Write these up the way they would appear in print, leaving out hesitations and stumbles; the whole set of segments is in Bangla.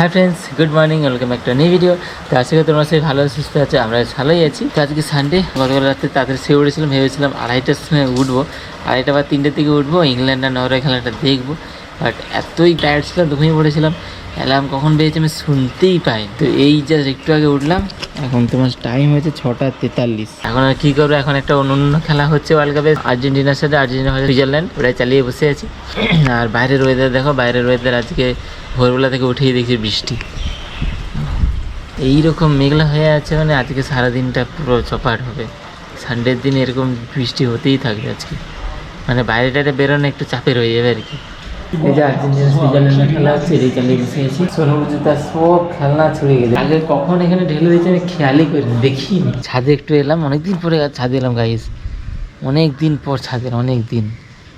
Hi friends, good morning, welcome back to new video. তো আজকে তোমরা সবাই ভালো সুস্থ আছে, আমরা ভালোই আছি। তো আজকে সানডে, গতকাল রাতে তাদের শুয়ে উঠেছিলাম, ভেবেছিলাম 2:30টার সময় উঠবো, 2:30 বা 3টের দিকে উঠবো, ইংল্যান্ড আর নরওয়ে খেলাটা দেখবো। বাট এতই টায়ার্ড ছিলাম, ঘুমিয়ে পড়েছিলাম। অ্যালার্ম কখন বেজেছে আমি শুনতেই পাই। তো এই জাস্ট একটু আগে উঠলাম, এখন তোমার টাইম হয়েছে 6:43। এখন আর কী করবো, এখন একটা অন্য খেলা হচ্ছে ওয়ার্ল্ড কাপে আর্জেন্টিনার সাথে, আর্জেন্টিনা হচ্ছে সুইজারল্যান্ড, ওটাই চালিয়ে বসে আছি। আর বাইরের ওয়েদার দেখো, বাইরের ওয়েদার আজকে ভোরবেলা থেকে উঠেই দেখছি বৃষ্টি, এইরকম মেঘলা হয়ে আছে, মানে আজকে সারাদিনটা পুরো চপাট হবে। সানডের দিন এরকম বৃষ্টি হতেই থাকবে আজকে, মানে বাইরে টাইরে বেরোনো একটু চাপের হয়ে যাবে আর কি। এই যে আর্জেন্টিনা সুইজারল্যান্ডের খেলা হচ্ছে, এই চালিয়ে বসে আছি। সোনামুজি তার সব খেলনা ছড়িয়ে গেছে, আগে কখন এখানে ঢেলে দিয়েছে আমি খেয়ালই করিনি, দেখিনি। ছাদে একটু এলাম, অনেকদিন পরে ছাদে এলাম গাইস, অনেক দিন পর ছাদের, অনেক দিন।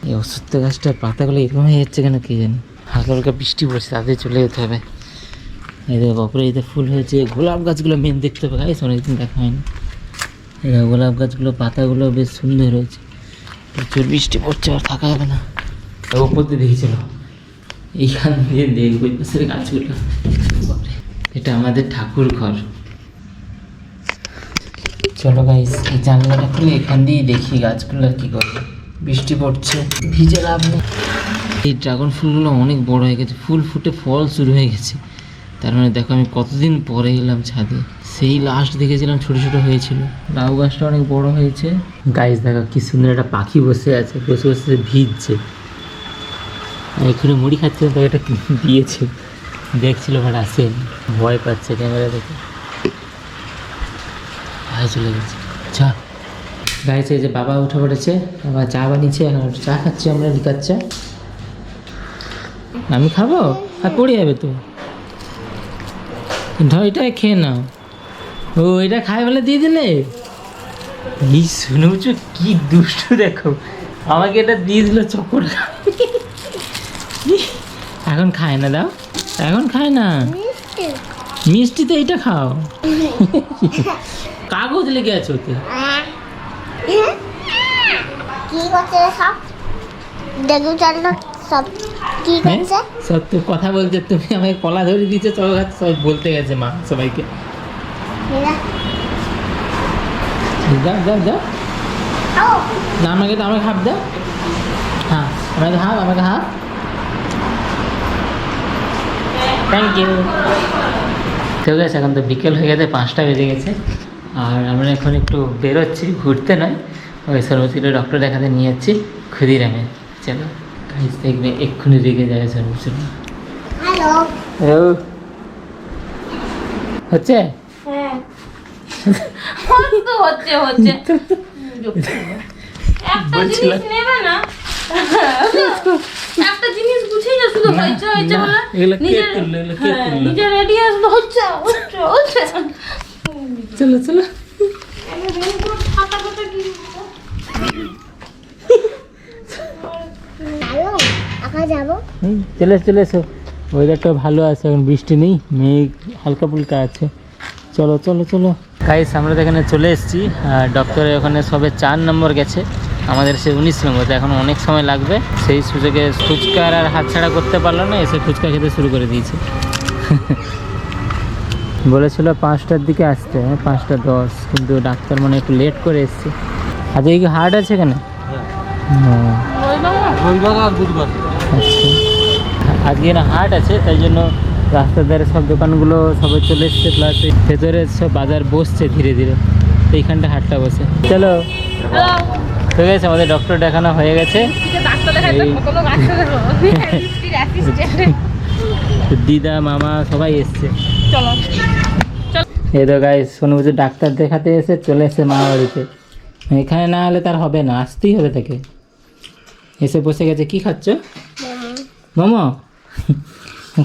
এই অসুস্থ গাছটার পাতাগুলো এরকম হয়ে যাচ্ছে কেন কে জানি। হালকা হালকা বৃষ্টি পড়ছে, তাদের চলে যেতে হবে। এদের বপরে এতে ফুল হয়েছে, গোলাপ গাছগুলো মেন দেখতে হবে গাইস, অনেকদিন দেখা হয়নি। এরা গোলাপ গাছগুলো পাতাগুলো বেশ সুন্দর হয়েছে। প্রচুর বৃষ্টি পড়ছে, আর থাকা হবে না। ওপর দিয়ে দেখেছিল, এইখান দিয়ে দেখবো এই পাশের গাছগুলো। এটা আমাদের ঠাকুর ঘর। চলো গাইস, এই জানলাটা খুলে এখান দিয়ে দেখি গাছগুলো কি করবে। বৃষ্টি পড়ছে, ভিজে লাভ নেই। এই ড্রাগন ফুলগুলো অনেক বড় হয়ে গেছে, ফুল ফুটে ফল শুরু হয়ে গেছে। তার মানে দেখো আমি কতদিন পরে এলাম ছাদে, সেই লাস্ট দেখেছিলাম ছোট ছোট হয়েছিল। লাউ গাছটা অনেক বড় হয়েছে। গাইস দেখো কি সুন্দর একটা পাখি বসে আছে, বসে বসে ভিজছে। এখানে মুড়ি খাচ্ছে, তাকে এটা দিয়েছে, দেখছিল বাট আসেন, ভয় পাচ্ছে ক্যামেরা দেখে, ভয় চলে গেছে। চা গাইস, এই যে বাবা উঠে পড়েছে, বাবা চা বানিয়েছে, এখন চা খাচ্ছি আমরা, লিকার চা। আমি খাবো আর পড়ে যাবে তো, ধর এটা খেয়ে নাও। ও এটা খাই বলে দিয়ে দিলে, এই শুনেছ কি দুষ্টু, দেখো আমাকে এটা দিয়ে দিল চকর। এখন খায় না, দাও এখন খায় না, মিষ্টিতে এইটা খাও। কাগজ লেগে আছে ওতে, কি করছে সব দেখু চল না, সব কি করছে সব তো কথা বলছে। তুমি আমাকে কলা ধরে দিয়েছো, চল সব বলতে গেছে মা সবাইকে। যাও যাও যাও, না আমাকে তো, আমাকে হাফ দাও। হ্যাঁ আমাকে হাফ, আমাকে হাফ, থ্যাংক ইউ। ঠিক আছে, এখন তো বিকেল হয়ে গেছে, 5টা বেজে গেছে। আর আমরা এখন একটু বেরোচ্ছি, ঘুরতে নয়, ওই সর্বশীলে ডক্টর দেখাতে নিয়ে যাচ্ছি ক্ষুদিরামে। চলো গাইস, দেখবে এক্ষুনি রেগে যাবে সর্বশীল। হ্যালো হচ্ছে, হ্যাঁ হচ্ছে হচ্ছে একটা জিনিস নেবে না, একটা জিনিস গুছিয়ে যা, শুধু হচ্ছে হচ্ছে বলে নিজে রেডি আসলে হচ্ছে হচ্ছে হচ্ছে। চলো চলো, হ্যালো আকা যাবো। চলে চলে এসো। ওয়েদারটা ভালো আছে, এখন বৃষ্টি নেই, মেঘ হালকা ফুলকা আছে। চলো চলো চলো গাইস, আমরা তো এখানে চলে এসেছি। ডক্টরের ওখানে সবে 4 নম্বর গেছে, আমাদের সে 19 নম্বর, তো এখন অনেক সময় লাগবে। সেই সুযোগে ফুচকার আর হাতছাড়া করতে পারলো না, এসে ফুচকা খেতে শুরু করে দিয়েছে। বলেছিল 5টার দিকে আসতে, 5:10, কিন্তু ডাক্তার মানে একটু লেট করে এসছে। আজকে কি হার্ট আছে এখানে? হ্যাঁ আচ্ছা, আজকে না হাট আছে, তাই জন্য রাস্তার ধারে সব দোকানগুলো সবাই চলে এসছে, প্লাস ভেতরে সব বাজার বসছে ধীরে ধীরে, এইখানটা হাটটা বসে। চলো ঠিক আছে, আমাদের ডক্টর দেখানো হয়ে গেছে, দিদা মামা সবাই এসছে। এই তো গাইস, শোনো বুঝে ডাক্তার দেখাতে এসে চলে এসে মা বাড়িতে, এখানে না হলে তার হবে না, আসতেই হবে তাকে। এসে বসে গেছে। কি খাচ্ছ? মোমো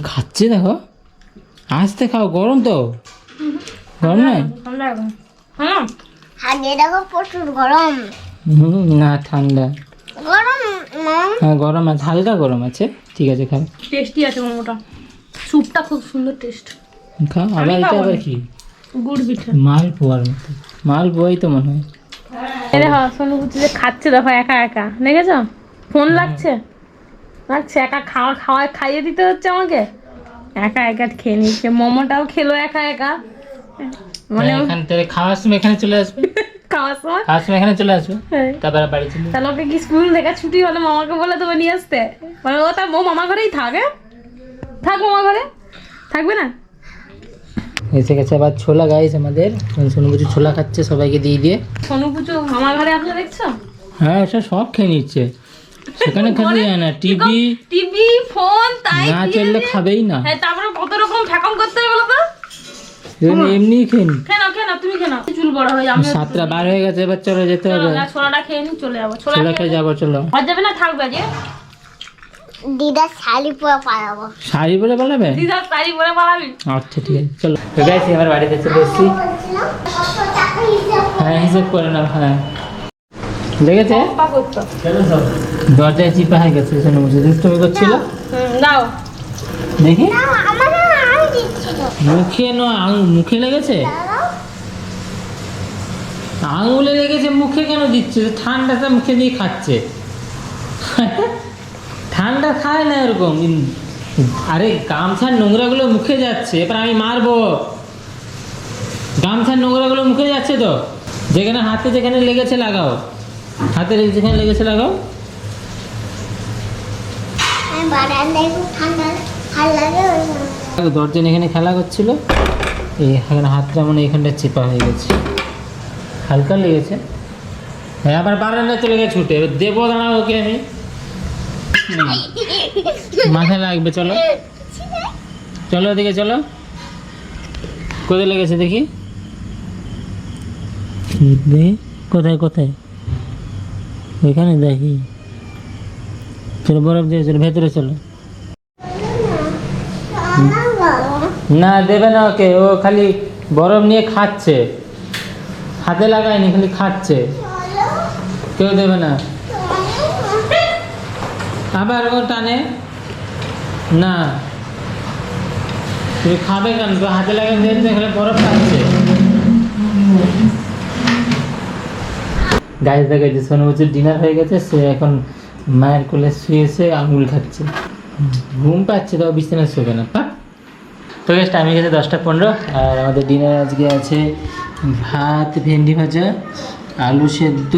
খাচ্ছে, দেখো আসতে খাও, গরম তো, গরম নয় আগে দেখো প্রচুর গরম, না ঠান্ডা, গরম হ্যাঁ গরম আছে, হালকা গরম আছে, ঠিক আছে খাও। টেস্টি আছে মোমোটা, স্যুপটা খুব সুন্দর টেস্ট। খাও আবার, এটা আবার কি? গুড় পিঠে, মালপোয়ার মতো, মালপোয়াই তো মনে হয়। দেখো সোনু বুঝছি যে খাচ্ছে, দেখো একা একা, দেখেছ ফোন লাগছে লাগছে, একা খাওয়ায় খাইয়ে দিতে হচ্ছে আমাকে, একা একা খেয়ে নিচ্ছে, মোমোটাও খেলো একা একা, মানে এখান থেকে খাওয়ার সময় এখানে চলে আসবে, খাওয়ার সময় খাওয়ার সময় এখানে চলে আসবে, হ্যাঁ। তারপরে বাড়ি চলে যাবে। তাহলে ওকে কি স্কুল থেকে ছুটি হলে মামাকে বলে দেবো নিয়ে আসতে, মানে ও তার ও মামা ঘরেই থাকে, থাক মামা ঘরে, থাকবে না? এসে গেছে আবার ছোলা গাইস আমাদের, সোনু বুঝি ছোলা খাচ্ছে সবাইকে দিয়ে দিয়ে। সোনু পুজো মামা ঘরে আসলে দেখছো? হ্যাঁ ওটা সব খেয়ে নিচ্ছে, সেখানে খেতে যায় না, টিভি টিভি ফোন তাই না দিয়ে চললে দিয়ে- খাবেই না, হ্যাঁ, তারপরে কত রকম ঠেকাম করতে হবে বলো তো? এমনি খেয়ে নি। কেন কেন তুমি কেন চুল বড় হয়ে যাবে? 7টা বার হয়ে গেছে, এবার চলে যেতে হবে, ছোলাটা খেয়ে নি চলে যাবো। ছোলা ছোলা খেয়ে খেয়ে যাবো, চলো। আর যাবে না, থাকবে আজকে দিদার শাড়ি পরে পালাবো। শাড়ি পরে পালাবে? দিদার শাড়ি পরে পালাবি? আচ্ছা ঠিক আছে চলো। তো গাইস আমার বাড়িতে চলে এসেছি। বলছিলাম কত টাকা হিসাব হ্যাঁ হিসেব করে নাও। হ্যাঁ লেগেছে, পা করতো। দরজায় চিপা হয়ে গেছে, সোনু বুঝি দুষ্টুমি করছিল। দাও দেখি না আমার না আমি দিচ্ছিল মুখে মুখে লেগেছে, আঙুলে লেগেছে, মুখে কেন দিচ্ছে? ঠান্ডাটা মুখে দিয়ে খাচ্ছে, ঠান্ডা খায় না এরকম। আরে গামছার নোংরাগুলো মুখে যাচ্ছে, এবার আমি মারবো। গামছার নোংরাগুলো মুখে যাচ্ছে তো, যেখানে হাতে যেখানে লেগেছে লাগাও, হাতে যেখানে লেগেছে লাগাও। আমি বারান্দায় খুব ঠান্ডা ভাল লাগে ওই জন্য। দরজা এখানে খেলা করছিল, এখানে হাতটা মানে এখানটা চেপা হয়ে গেছে, হালকা লেগেছে। হ্যাঁ আবার বারান্দা চলে গেছে ছুটে, এবার দেবো দাঁড়াও ওকে আমি, মাথায় লাগবে। চলো চলো ওদিকে চলো, কোথায় লেগেছে দেখি, কোথায় কোথায়, ওইখানে দেখি। চলো বরফ দিয়ে চলো, ভেতরে চলো। না দেবে না ওকে, ও খালি বরফ নিয়ে খাচ্ছে, হাতে লাগায়নি, খালি খাচ্ছে, কেউ দেবে না। আবার ও টানে না, তুমি খাবে কেন? তো হাতে লাগাই দিয়েছে, এখানে বরফ খাচ্ছে। গাইস দেখাচ্ছে সোনু বছর ডিনার হয়ে গেছে, সে এখন মায়ের কোলে শুয়েছে, আঙুল খাচ্ছে, ঘুম পাচ্ছে, তাও বিছানায় শোবে না। তো গেস্ট টাইম গেছে 10:15, আর আমাদের ডিনার আজকে আছে ভাত, ভেন্ডি ভাজা, আলু সেদ্ধ,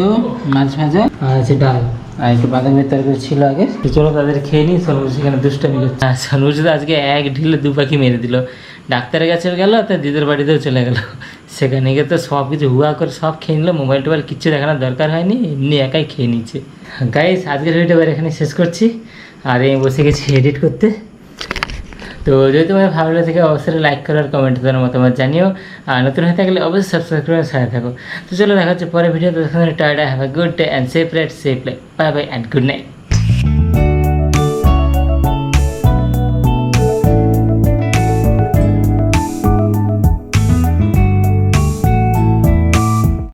মাছ ভাজা, আর আছে ডাল, আর একটু বাঁধাকপির তরকারি ছিল আগে। তো চলো তাদের খেয়ে নিই। সনবুজ সেখানে দুষ্টামি করছে, আর সনবুজ তো আজকে এক ঢিলে 2 পাখি মেরে দিল। ডাক্তারের কাছে গেল, তার দিদির বাড়িতেও চলে গেল, সেখানে গিয়ে তো সব কিছু হুয়া করে সব খেয়ে নিল, মোবাইল টোবাইল কিচ্ছু দেখানোর দরকার হয়নি, এমনি একাই খেয়ে নিচ্ছে। গাইস আজকের ভিডিওটা এবার এখানে শেষ করছি, আর আমি বসে গেছি এডিট করতে। তো যদি তোমার ভালো লাগে থাকে অবশ্যই লাইক করো আর কমেন্টে তোমার মতামত জানিও, আর নতুন হয়ে থাকলে অবশ্যই সাবস্ক্রাইব করে সাথে থাকো। তো চলো দেখা হচ্ছে পরে ভিডিও, ততক্ষণ tata, have a good day and safe ride, safe life, bye bye and good night.